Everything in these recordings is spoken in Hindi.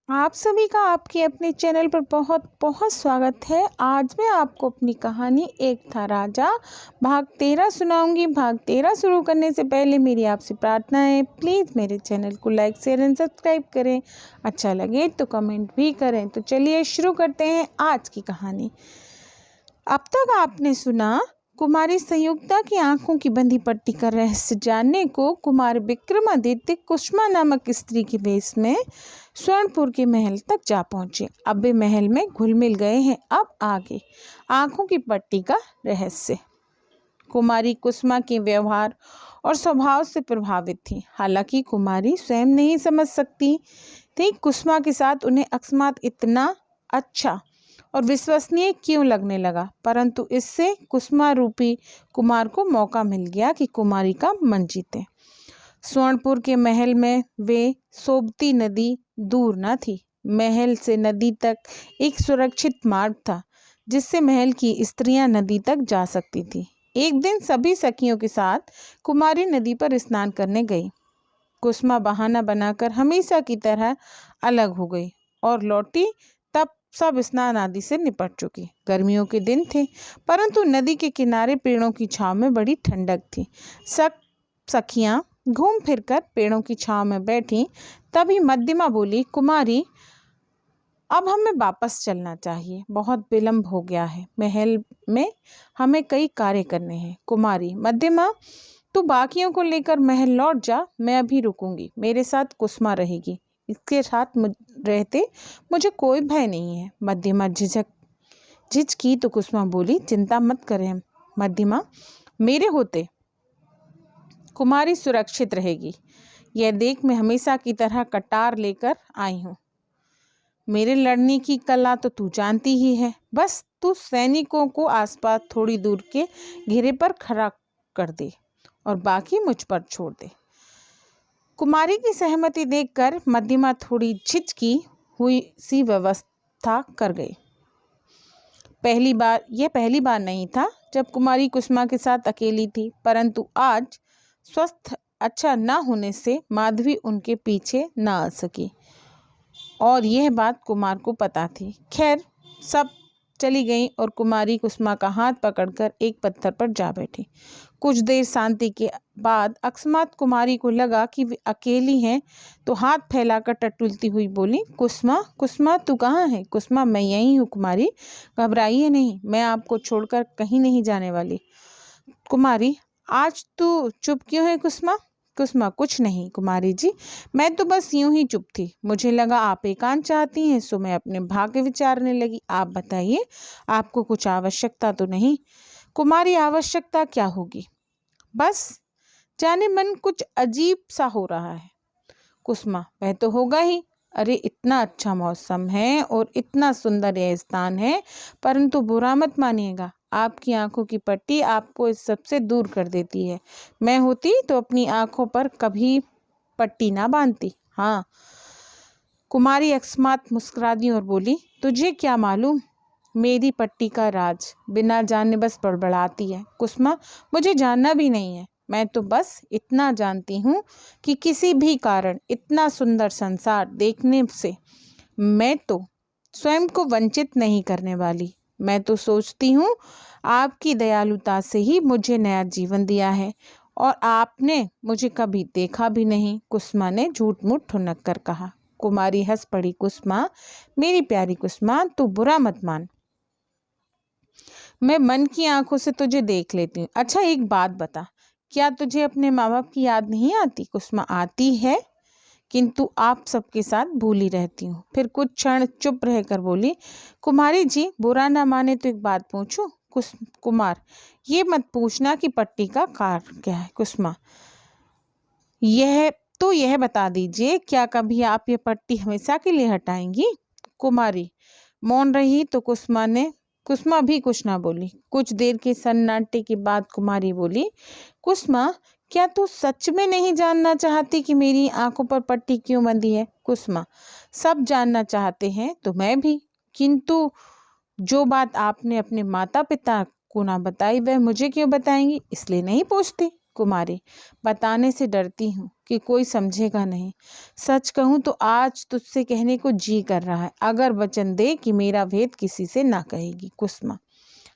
आप सभी का आपके अपने चैनल पर बहुत बहुत स्वागत है। आज मैं आपको अपनी कहानी एक था राजा भाग 13 सुनाऊंगी। भाग 13 शुरू करने से पहले मेरी आपसे प्रार्थना है, प्लीज़ मेरे चैनल को लाइक शेयर एंड सब्सक्राइब करें। अच्छा लगे तो कमेंट भी करें। तो चलिए शुरू करते हैं आज की कहानी। अब तक आपने सुना कुमारी संयुक्ता की आंखों की बंधी पट्टी का रहस्य जानने को कुमार विक्रमादित्य कुसुमा नामक स्त्री के वेश में स्वर्णपुर के महल तक जा पहुंचे। अब वे महल में घुल मिल गए हैं। अब आगे आंखों की पट्टी का रहस्य। कुमारी कुसुमा के व्यवहार और स्वभाव से प्रभावित थी। हालांकि कुमारी स्वयं नहीं समझ सकती थी कुसुमा के साथ उन्हें अकस्मात इतना अच्छा और विश्वसनीय क्यों लगने लगा, परंतु इससे कुसुमा रूपी कुमार को मौका मिल गया कि कुमारी का मन जीते। स्वर्णपुर के महल में वे सोबती नदी दूर न थी। महल से नदी तक एक सुरक्षित मार्ग था जिससे महल की स्त्रियां नदी तक जा सकती थी। एक दिन सभी सखियों के साथ कुमारी नदी पर स्नान करने गई। कुसुमा बहाना बनाकर हमेशा की तरह अलग हो गई और लौटी। तब सब स्नान आदि से निपट चुकी। गर्मियों के दिन थे, परंतु नदी के किनारे पेड़ों की छांव में बड़ी ठंडक थी। सब सखियां घूम फिरकर पेड़ों की छांव में बैठी। तभी मध्यमा बोली, कुमारी अब हमें वापस चलना चाहिए, बहुत विलंब हो गया है। महल में हमें कई कार्य करने हैं। कुमारी, मध्यमा तू बाकियों को लेकर महल लौट जा, मैं अभी रुकूंगी। मेरे साथ कुसुमा रहेगी, इसके साथ रहते मुझे कोई भय नहीं है। मध्यमा झिझकी तो कुसुमा बोली, चिंता मत करें मध्यमा, मेरे होते कुमारी सुरक्षित रहेगी। यह देख मैं हमेशा की तरह कटार लेकर आई हूँ। मेरे लड़ने की कला तो तू जानती ही है। बस तू सैनिकों को आसपास थोड़ी दूर के घेरे पर खड़ा कर दे और बाकी मुझ पर छोड़ दे। कुमारी की सहमति देखकर मध्यमा थोड़ी झिझकी हुई सी व्यवस्था कर गई। पहली बार नहीं था जब कुमारी कुसुमा के साथ अकेली थी, परंतु आज स्वस्थ अच्छा न होने से माधवी उनके पीछे न आ सकी और यह बात कुमार को पता थी। खैर सब चली गईं और कुमारी कुसुमा का हाथ पकड़कर एक पत्थर पर जा बैठी। कुछ देर शांति के बाद अकस्मात कुमारी को लगा कि वे अकेली हैं, तो हाथ फैलाकर टटुलती हुई बोली, कुसुमा कुसुमा तू कहाँ है? कुसुमा, मैं यहीं हूँ कुमारी, घबराइए नहीं, मैं आपको छोड़कर कहीं नहीं जाने वाली। कुमारी, आज तू चुप क्यों है? कुसुमा, कुसुमा, कुछ नहीं कुमारी जी, मैं तो बस यूं ही चुप थी। मुझे लगा आप एकांत चाहती हैं, सो मैं अपने भाग्य विचारने लगी। आप बताइए, आपको कुछ आवश्यकता तो नहीं? कुमारी, आवश्यकता क्या होगी, बस जाने मन कुछ अजीब सा हो रहा है। कुसुमा, वह तो होगा ही। अरे इतना अच्छा मौसम है और इतना सुंदर यह स्थान है, परंतु बुरा मत मानिएगा, आपकी आंखों की पट्टी आपको इस सब से दूर कर देती है। मैं होती तो अपनी आंखों पर कभी पट्टी ना बांधती। हाँ। कुमारी अकस्मात मुस्कुरा दी और बोली, तुझे क्या मालूम मेरी पट्टी का राज? बिना जाने बस बड़बड़ाती है। कुसुमा, मुझे जानना भी नहीं है, मैं तो बस इतना जानती हूँ कि किसी भी कारण इतना सुंदर संसार देखने से मैं तो स्वयं को वंचित नहीं करने वाली। मैं तो सोचती हूँ आपकी दयालुता से ही मुझे नया जीवन दिया है और आपने मुझे कभी देखा भी नहीं। कुसुमा ने झूठ मूठ ठुनक कर कहा। कुमारी हंस पड़ी। कुसुमा, मेरी प्यारी कुसुमा, तू बुरा मत मान, मैं मन की आंखों से तुझे देख लेती हूँ। अच्छा एक बात बता, क्या तुझे अपने माँ बाप की याद नहीं आती? कुसुमा, आती है, किंतु आप सबके साथ भूली रहती हूँ। फिर कुछ क्षण चुप रहकर बोली, कुमारी जी बुरा ना माने तो एक बात पूछूं? कुमार, ये मत पूछना कि पट्टी का कारण क्या है। कुसुमा, यह बता दीजिए, क्या कभी आप ये पट्टी हमेशा के लिए हटाएंगी? कुमारी मौन रही तो कुसुमा भी कुछ ना बोली। कुछ देर के सन्नाटे के बाद कुमारी बोली, कुसुमा, क्या तू सच में नहीं जानना चाहती कि मेरी आंखों पर पट्टी क्यों बंधी है? कुसुमा, सब जानना चाहते हैं तो मैं भी, किंतु जो बात आपने अपने माता पिता को ना बताई वह मुझे क्यों बताएंगी, इसलिए नहीं पूछती। कुमारी, बताने से डरती हूँ कि कोई समझेगा नहीं। सच कहूँ तो आज तुझसे कहने को जी कर रहा है, अगर वचन दे कि मेरा भेद किसी से ना कहेगी। कुसुमा,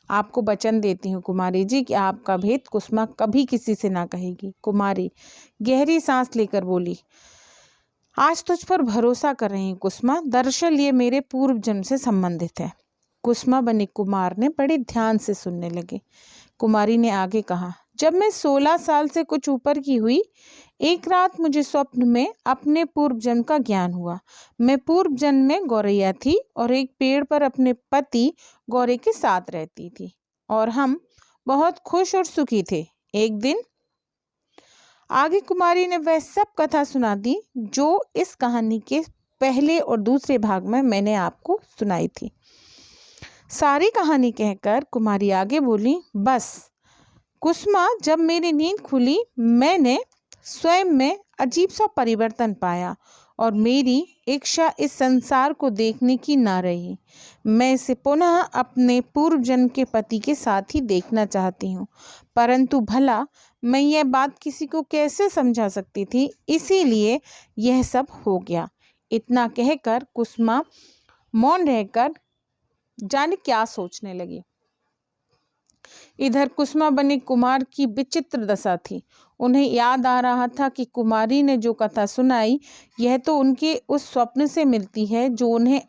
आपको वचन देती हूँ कुमारी जी कि आपका भेद कुसुमा कभी किसी से ना कहेगी। कुमारी गहरी सांस लेकर बोली, आज तुझ पर भरोसा कर रही हूँ कुसुमा, दरअसल ये मेरे पूर्व जन्म से संबंधित है। कुसुमा बनी कुमार ने बड़े ध्यान से सुनने लगे। कुमारी ने आगे कहा, जब मैं 16 साल से कुछ ऊपर की हुई, एक रात मुझे स्वप्न में अपने पूर्व जन्म का ज्ञान हुआ। मैं पूर्व जन्म में गौरैया थी और एक पेड़ पर अपने पति गौरे के साथ रहती थी और हम बहुत खुश और सुखी थे। एक दिन आगे कुमारी ने वह सब कथा सुना दी जो इस कहानी के पहले और दूसरे भाग में मैंने आपको सुनाई थी। सारी कहानी कहकर कुमारी आगे बोली, बस कुसुमा, जब मेरी नींद खुली मैंने स्वयं में अजीब सा परिवर्तन पाया और मेरी इच्छा इस संसार को देखने की ना रही। मैं इसे पुनः अपने पूर्व जन्म के पति के साथ ही देखना चाहती हूँ, परंतु भला मैं यह बात किसी को कैसे समझा सकती थी, इसीलिए यह सब हो गया। इतना कहकर कुसुमा मौन रहकर जाने क्या सोचने लगी। इधर कुसुमा बनी कुमार की विचित्र दशा थी। उन्हें याद आ रहा था कि कुमारी ने जो कथा सुनाई यह तो उनके उस स्वप्न से मिलती है जो उन्हें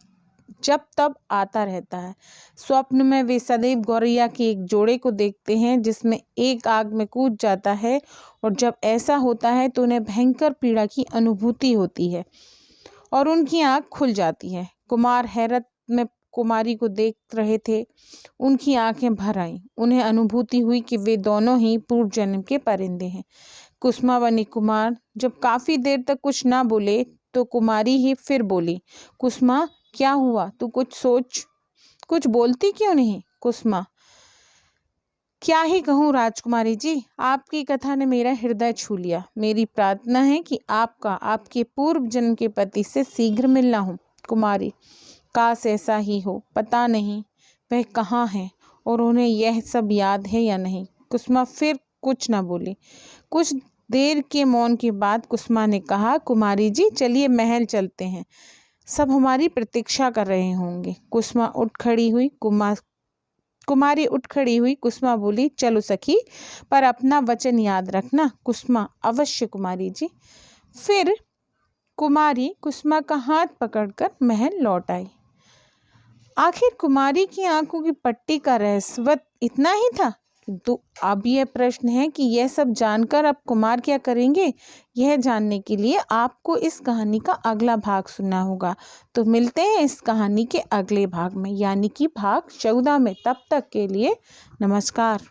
जब तब आता रहता है। स्वप्न में वे सदैव गौरैया के एक जोड़े को देखते हैं जिसमें एक आग में कूद जाता है और जब ऐसा होता है तो उन्हें भयंकर पीड़ा की अनुभूति होती है और उनकी आँख खुल जाती है। कुमार हैरत में कुमारी को देख रहे थे। उनकी आंखें भर आईं। उन्हें अनुभूति हुई कि वे दोनों ही पूर्व जन्म के परिंदे हैं। कुसुमा बनी कुमार जब काफी देर तक कुछ ना बोले तो कुमारी ही फिर बोली, कुसुमा क्या हुआ, तू कुछ सोच, कुछ बोलती क्यों नहीं? कुसुमा, क्या ही कहूँ राजकुमारी जी, आपकी कथा ने मेरा हृदय छू लिया। मेरी प्रार्थना है कि आपका आपके पूर्व जन्म के पति से शीघ्र मिलना हो। कुमारी, काश ऐसा ही हो, पता नहीं वह कहाँ है और उन्हें यह सब याद है या नहीं। कुसुमा फिर कुछ न बोली। कुछ देर के मौन के बाद कुसुमा ने कहा, कुमारी जी चलिए महल चलते हैं, सब हमारी प्रतीक्षा कर रहे होंगे। कुसुमा उठ खड़ी हुई। कुमारी उठ खड़ी हुई। कुसुमा बोली, चलो सखी, पर अपना वचन याद रखना। कुसुमा, अवश्य कुमारी जी। फिर कुमारी कुसुमा का हाथ पकड़कर महल लौट आई। आखिर कुमारी की आंखों की पट्टी का रहस्य इतना ही था। तो अब यह प्रश्न है कि यह सब जानकर अब कुमार क्या करेंगे? यह जानने के लिए आपको इस कहानी का अगला भाग सुनना होगा। तो मिलते हैं इस कहानी के अगले भाग में, यानी कि भाग 14 में। तब तक के लिए नमस्कार।